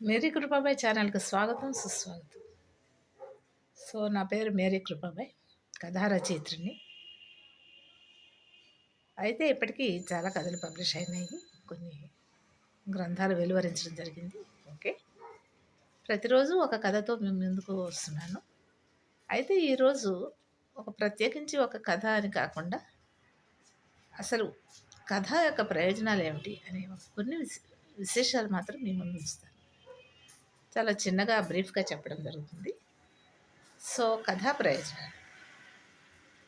Mary Kripabai ఛానల్కి స్వాగతం సుస్వాగతం. నా పేరు మేరీ కృపాబాయ్, కథా రచయిత్రిని. అయితే ఇప్పటికీ చాలా కథలు పబ్లిష్ అయినాయి, కొన్ని గ్రంథాలు వెలువరించడం జరిగింది. ఓకే, ప్రతిరోజు ఒక కథతో మేము ముందుకు వస్తున్నాను. అయితే ఈరోజు ప్రత్యేకించి ఒక కథ అని కాకుండా అసలు కథ యొక్క ప్రయోజనాలు ఏమిటి అనే కొన్ని విశేషాలు మాత్రం మీ ముందు ఉంచుతాను. చాలా చిన్నగా బ్రీఫ్గా చెప్పడం జరుగుతుంది. కథా ప్రయోజనాలు,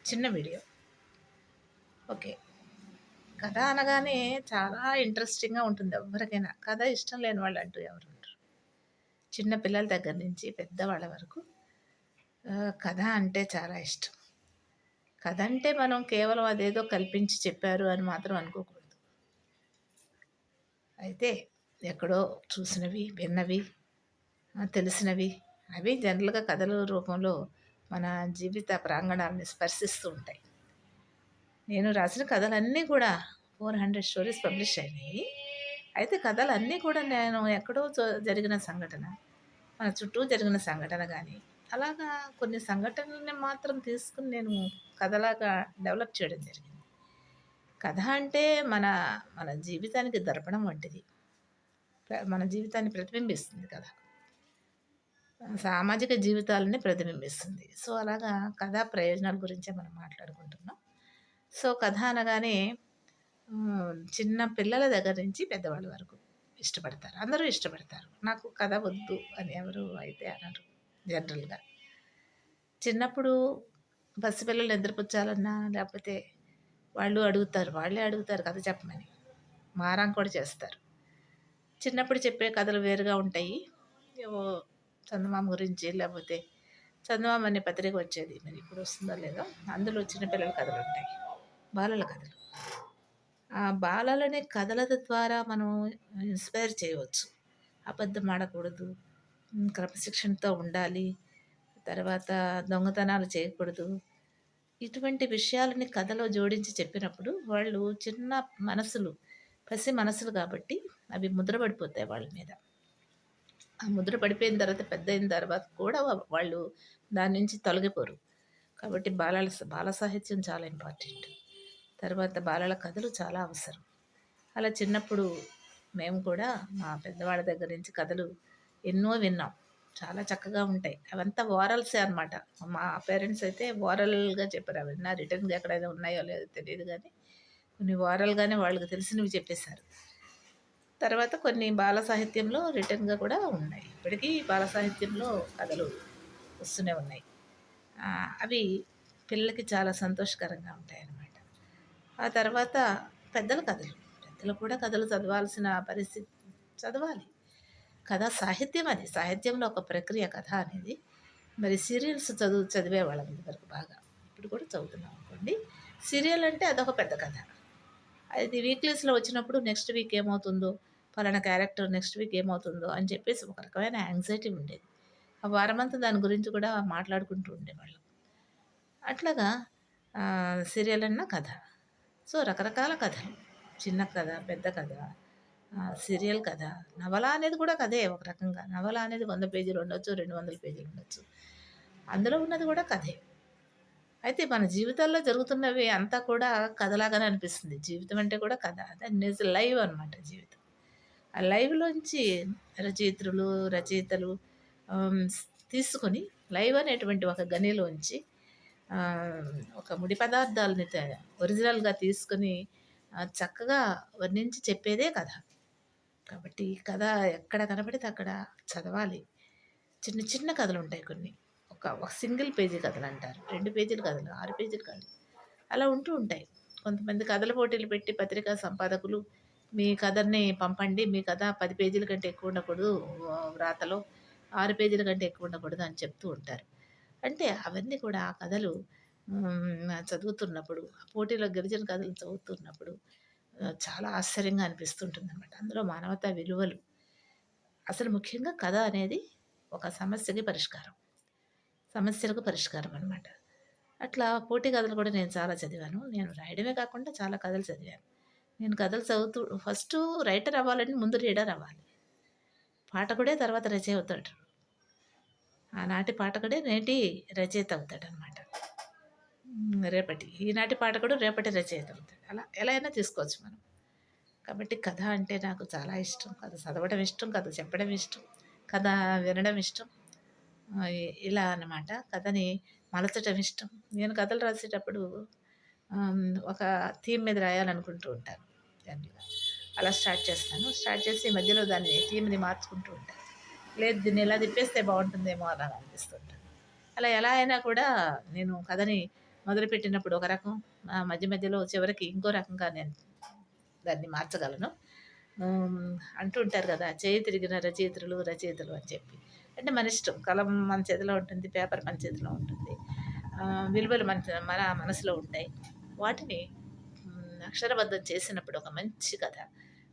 చిన్న వీడియో. ఓకే, కథ అనగానే చాలా ఇంట్రెస్టింగ్గా ఉంటుంది. ఎవరికైనా కథ ఇష్టం లేని వాళ్ళు అంటూ ఎవరు ఉంటారు? చిన్న పిల్లల దగ్గర నుంచి పెద్దవాళ్ళ వరకు కథ అంటే చాలా ఇష్టం. కథ అంటే మనం కేవలం అదేదో కల్పించి చెప్పారు అని మాత్రం అనుకోకూడదు. అయితే ఎక్కడో చూసినవి, విన్నవి, తెలిసినవి అవి జనరల్గా కథల రూపంలో మన జీవిత ప్రాంగణాలని స్పర్శిస్తూ ఉంటాయి. నేను రాసిన కథలన్నీ కూడా 400 స్టోరీస్ పబ్లిష్ అయినాయి. అయితే కథలన్నీ కూడా నేను ఎక్కడో జరిగిన సంఘటన, మన చుట్టూ జరిగిన సంఘటన కానీ అలాగా కొన్ని సంఘటనలని మాత్రం తీసుకుని నేను కథలాగా డెవలప్ చేయడం జరిగింది. కథ అంటే మన మన జీవితానికి దర్పణం వంటిది. మన జీవితాన్ని ప్రతిబింబిస్తుంది కథ. సామాజిక జీవితాలని ప్రతిబింబిస్తుంది. అలాగా కథా ప్రయోజనాల గురించే మనం మాట్లాడుకుంటున్నాం. కథ అనగానే చిన్న పిల్లల దగ్గర నుంచి పెద్దవాళ్ళ వరకు ఇష్టపడతారు, అందరూ ఇష్టపడతారు. నాకు కథ వద్దు అని ఎవరు అయితే అనరు. జనరల్గా చిన్నప్పుడు పసిపిల్లలు నిద్రపుచ్చాలన్నా లేకపోతే వాళ్ళే అడుగుతారు కథ చెప్పమని, మారం కూడా చేస్తారు. చిన్నప్పుడు చెప్పే కథలు వేరుగా ఉంటాయి. ఏవో చందమామ గురించి, లేకపోతే చందమామ అనే పత్రిక వచ్చేది, మరి ఇప్పుడు వస్తుందో లేదో, అందులో చిన్నపిల్లల కథలు ఉంటాయి, బాలల కథలు. ఆ బాలలనే కథల ద్వారా మనం ఇన్స్పైర్ చేయవచ్చు. అబద్ధం ఆడకూడదు, క్రమశిక్షణతో ఉండాలి, తర్వాత దొంగతనాలు చేయకూడదు, ఇటువంటి విషయాలని కథలో జోడించి చెప్పినప్పుడు వాళ్ళు చిన్న మనసులు, పసి మనసులు కాబట్టి అవి ముద్రపడిపోతాయి వాళ్ళ మీద. ఆ ముద్ర పడిపోయిన తర్వాత పెద్ద అయిన తర్వాత కూడా వాళ్ళు దాని నుంచి తొలగిపోరు. కాబట్టి బాల సాహిత్యం చాలా ఇంపార్టెంట్. తర్వాత బాలల కథలు చాలా అవసరం. అలా చిన్నప్పుడు మేము కూడా మా పెద్దవాళ్ళ దగ్గర నుంచి కథలు ఎన్నో విన్నాం. చాలా చక్కగా ఉంటాయి. అవంతా ఓరల్సే అనమాట. మా పేరెంట్స్ అయితే ఓరల్గా చెప్పారు. అవన్నీ రిటర్న్గా ఎక్కడైనా ఉన్నాయో లేదో తెలియదు, కానీ కొన్ని ఓరల్గానే వాళ్ళకి తెలిసినవి చెప్పేశారు. తర్వాత కొన్ని బాల సాహిత్యంలో రిటర్న్గా కూడా ఉన్నాయి. ఇప్పటికీ బాల సాహిత్యంలో కథలు వస్తూనే ఉన్నాయి. అవి పిల్లలకి చాలా సంతోషకరంగా ఉంటాయి అన్నమాట. ఆ తర్వాత పెద్దల కథలు, పెద్దలు కూడా కథలు చదవాల్సిన పరిస్థితి, చదవాలి. కథ సాహిత్యం, అది సాహిత్యంలో ఒక ప్రక్రియ కథ అనేది. మరి సీరియల్స్ చదివేవాళ్ళం ఇదివరకు బాగా, ఇప్పుడు కూడా చదువుతున్నాం అనుకోండి. సీరియల్ అంటే అదొక పెద్ద కథ. అది వీక్లీస్లో వచ్చినప్పుడు నెక్స్ట్ వీక్ ఏమవుతుందో, పలానా క్యారెక్టర్ నెక్స్ట్ వీక్ ఏమవుతుందో అని చెప్పేసి ఒక రకమైన యాంగ్జైటీ ఉండేది. ఆ వారమంతా దాని గురించి కూడా మాట్లాడుకుంటూ ఉండేవాళ్ళం. అట్లాగా సీరియల్ అన్న కథ. రకరకాల కథలు, చిన్న కథ, పెద్ద కథ, సీరియల్ కథ, నవల అనేది కూడా కథే ఒక రకంగా. నవల అనేది 100 పేజీలు ఉండొచ్చు, 200 పేజీలు ఉండొచ్చు, అందులో ఉన్నది కూడా కథే. అయితే మన జీవితాల్లో జరుగుతున్నవి అంతా కూడా కథలాగానే అనిపిస్తుంది. జీవితం అంటే కూడా కథ, అదే నిజ లైవ్ అనమాట జీవితం. ఆ లైవ్లోంచి రచయితలు తీసుకొని లైవ్ అనేటువంటి ఒక గనిలోంచి ఒక ముడి పదార్థాలని ఒరిజినల్గా తీసుకొని చక్కగా వర్ణించి చెప్పేదే కథ. కాబట్టి కథ ఎక్కడ కనపడితే అక్కడ చదవాలి. చిన్న చిన్న కథలు ఉంటాయి కొన్ని, ఒక సింగిల్ పేజీ కథలు అంటారు, 2 పేజీల కథలు, 6 పేజీల కథలు, అలా ఉంటూ ఉంటాయి. కొంతమంది కథల పోటీలు పెట్టి పత్రికా సంపాదకులు మీ కథని పంపండి, మీ కథ 10 పేజీల కంటే ఎక్కువ ఉండకూడదు, వ్రాతలో 6 పేజీల కంటే ఎక్కువ ఉండకూడదు అని చెప్తూ ఉంటారు. అంటే అవన్నీ కూడా ఆ కథలు చదువుతున్నప్పుడు, ఆ పోటీలో గిరిజన కథలు చదువుతున్నప్పుడు చాలా ఆశ్చర్యంగా అనిపిస్తుంటుంది అనమాట. అందులో మానవతా విలువలు, అసలు ముఖ్యంగా కథ అనేది ఒక సమస్యకి పరిష్కారం, సమస్యలకు పరిష్కారం అనమాట. అట్లా పోటీ కథలు కూడా నేను చాలా చదివాను. నేను రాయడమే కాకుండా చాలా కథలు చదివాను. నేను కథలు చదువుతూ ఫస్ట్ రైటర్ అవ్వాలంటే ముందు రీడర్ అవ్వాలి. పాఠకుడే తర్వాత రచయి అవుతాడు. ఆనాటి పాఠకుడే నేటి రచయిత అవుతాడనమాట. ఈనాటి పాఠకుడు రేపటి రచయిత అవుతాడు. అలా ఎలా అయినా తీసుకోవచ్చు మనం. కాబట్టి కథ అంటే నాకు చాలా ఇష్టం. కథ చదవడం ఇష్టం, కథ చెప్పడం ఇష్టం, కథ వినడం ఇష్టం. ఇలా అన్నమాట. కథని మలచటం ఇష్టం. నేను కథలు రాసేటప్పుడు ఒక థీమ్ మీద రాయాలనుకుంటూ ఉంటాను జనరల్‌గా. అలా స్టార్ట్ చేస్తాను. స్టార్ట్ చేసి మధ్యలో దాన్ని థీమ్‌ని మార్చుకుంటూ ఉంటాను. లేదు దీన్ని ఇలా తిప్పేస్తే బావుంటుందేమో అలా అనిపిస్తుంటుంది. అలా ఎలా అయినా కూడా నేను కథని మొదలుపెట్టినప్పుడు ఒక రకం, మధ్య మధ్యలో చివరికి ఇంకో రకంగా నేను దాన్ని మార్చగలను. హ్మ్. అంటూ ఉంటారు గదా! చేయి తిరిగిన రచయితలు అని చెప్పి. అంటే మన ఇష్టం. కలం మన చేతిలో ఉంటుంది. పేపర్ మన చేతిలో ఉంటుంది. విలువలు మన మనసులో ఉంటాయి. వాటిని అక్షరబద్ధం చేసినప్పుడు ఒక మంచి కథ.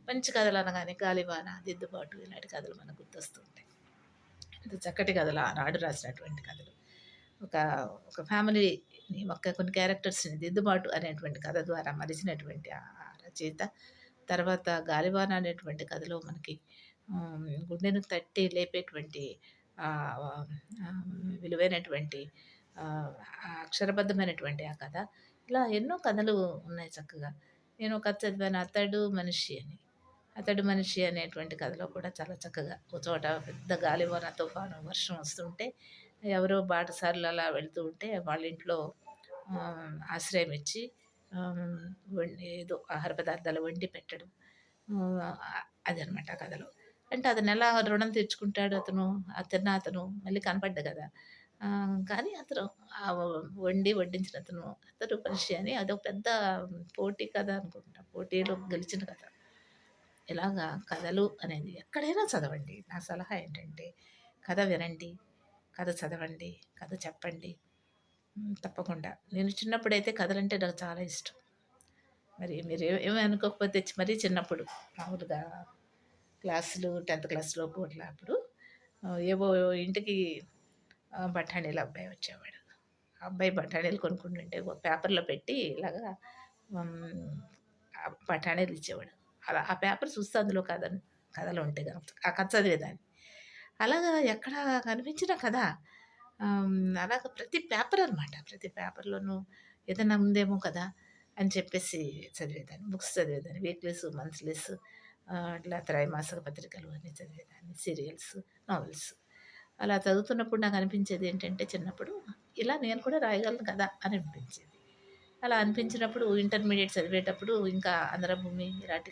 మంచి కథలు అనగానే 'గాలివాన', 'దిద్దుబాటు' ఇలాంటి కథలు మనకు గుర్తొస్తూ ఉంటాయి. ఎంత చక్కటి కథలు ఆనాడు రాసినటువంటి కథలు. ఒక ఒక ఫ్యామిలీని కొన్ని క్యారెక్టర్స్‌ని 'దిద్దుబాటు' అనేటువంటి కథ ద్వారా మలిచినటువంటి ఆ రచయిత. తర్వాత 'గాలివాన' అనేటువంటి కథలో మనకి గుండెను తట్టి లేపేటువంటి ఆహ్, ఆహ్, విలువైనటువంటి అక్షరబద్ధమైనటువంటి ఆ కథ. ఇలా ఎన్నో కథలు ఉన్నాయి చక్కగా. నేను ఒక కథ చదివాను 'అతడు మనిషి' అని. 'అతడు మనిషి' అనేటువంటి కథలో కూడా చాలా చక్కగా ఒక చోట పెద్ద గాలివాన, తుఫాను, వర్షం వస్తుంటే ఎవరో బాటసారులు అలా వెళ్తూ ఉంటే వాళ్ళ ఇంట్లో ఆశ్రయం ఇచ్చి ఏదో ఆహార పదార్థాలు వండి పెట్టడం. అదనమాట ఆ కథలో. అంటే అతను ఎలా రుణం తీర్చుకుంటాడు అతను, అతను మళ్ళీ కనపడ్డు కదా! కానీ అతను వడ్డించిన అతడు మనిషి అని అదొక పెద్ద పోటీ కథ అనుకుంటా. పోటీలో గెలిచిన కథ. ఇలాగా కథలు అనేది ఎక్కడైనా చదవండి. నా సలహా ఏంటంటే కథ వినండి, కథ చదవండి, కథ చెప్పండి. తప్పకుండా. నేను చిన్నప్పుడైతే కథలంటే నాకు చాలా ఇష్టం. మరి మీరు ఏమి అనుకోకపోతే మరీ చిన్నప్పుడు మామూలుగా క్లాసులు 10థ్ క్లాస్‌లోపు అట్లా అప్పుడు ఏవో ఇంటికి బఠానీల అబ్బాయి వచ్చేవాడు. ఆ అబ్బాయి బఠానీలు కొనుక్కుంటుంటే పేపర్‌లో పెట్టి ఇలాగా బఠానీలు ఇచ్చేవాడు. అలా ఆ పేపర్ చూస్తే అందులో కథలుంటాయి గనక ఆ కథ చదివేదాన్ని. అలాగా ఎక్కడ కనిపించిన కథ అలాగ ప్రతి పేపర్ అనమాట. ప్రతి పేపర్‌లోనూ ఏదైనా ఉందేమో కదా! అని చెప్పేసి చదివేదాన్ని. బుక్స్ చదివేదాన్ని. వీక్లీస్, మంత్లీస్ అట్లా త్రైమాసిక పత్రికలు అన్నీ చదివేదాన్ని. Serials, novels. అలా చదువుతున్నప్పుడు నాకు అనిపించేది ఏంటంటే చిన్నప్పుడు ఇలా నేను కూడా రాయగలను కదా! అని అనిపించేది. అలా అనిపించినప్పుడు ఇంటర్మీడియేట్ చదివేటప్పుడు ఇంకా 'ఆంధ్రభూమి' ఇలాంటి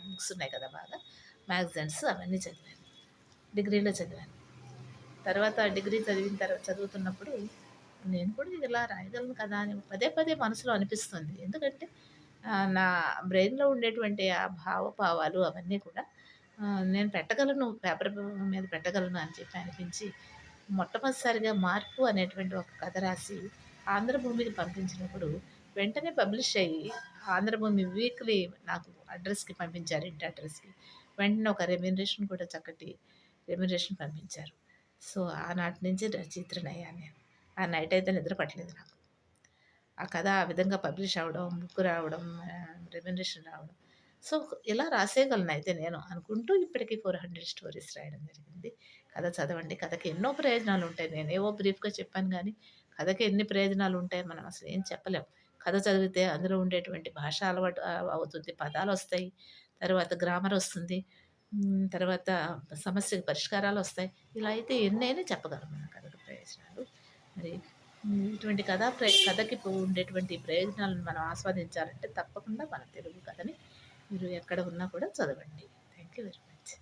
బుక్స్ ఉన్నాయి కదా! బాగా మ్యాగజైన్స్ అవన్నీ చదివాను. డిగ్రీలో చదివాను. తర్వాత డిగ్రీ చదువుతున్నప్పుడు నేను కూడా ఇలా రాయగలను కదా! అని పదే పదే మనసులో అనిపిస్తుంది. ఎందుకంటే నా బ్రెయిన్‌లో ఉండేటువంటి ఆ భావోభావాలు అవన్నీ కూడా నేను పెట్టగలను పేపర్ మీద పెట్టగలను అని చెప్పి అనిపించి మొట్టమొదటిసారిగా 'మార్పు' అనేటువంటి ఒక కథ రాసి ఆంధ్రభూమికి పంపించినప్పుడు వెంటనే పబ్లిష్ అయ్యి ఆంధ్రభూమి వీక్లీ నాకు అడ్రస్‌కి పంపించారు. ఇంటి అడ్రస్‌కి. వెంటనే ఒక రెమ్యునరేషన్ కూడా చక్కటి రెమ్యునరేషన్ పంపించారు. సో, ఆనాటి నుంచి రచయిత్రినయ్యాను నేను. ఆ నైట్ అయితే నిద్ర పట్టలేదు నాకు. ఆ కథ ఆ విధంగా పబ్లిష్ అవ్వడం, బుక్ రావడం, రెమ్యునరేషన్ రావడం. సో, ఇలా రాసేయగలనయితే నేను అనుకుంటూ ఇప్పటికి 400 స్టోరీస్ రాయడం జరిగింది. కథ చదవండి. కథకి ఎన్నో ప్రయోజనాలుంటాయి. నేనేవో బ్రీఫ్‌గా చెప్పాను గానీ, కథకి ఎన్ని ప్రయోజనాలుంటాయో మనం అసలు ఏం చెప్పలేం. కథ చదివితే అందులో ఉండేటువంటి భాష అలవాటు అవుతుంది. పదాలొస్తాయి. తర్వాత గ్రామరొస్తుంది. తర్వాత సమస్యకి పరిష్కారాలొస్తాయి. ఇలా అయితే ఎన్నైనా చెప్పగలం మనం కథకు ప్రయోజనాలు. మరి ఇటువంటి కథకి ఉండేటువంటి ప్రయోజనాలను మనం ఆస్వాదించాలంటే తప్పకుండా మన తెలుగు కథని మీరు ఎక్కడ ఉన్నా కూడా చదవండి. Thank you very much.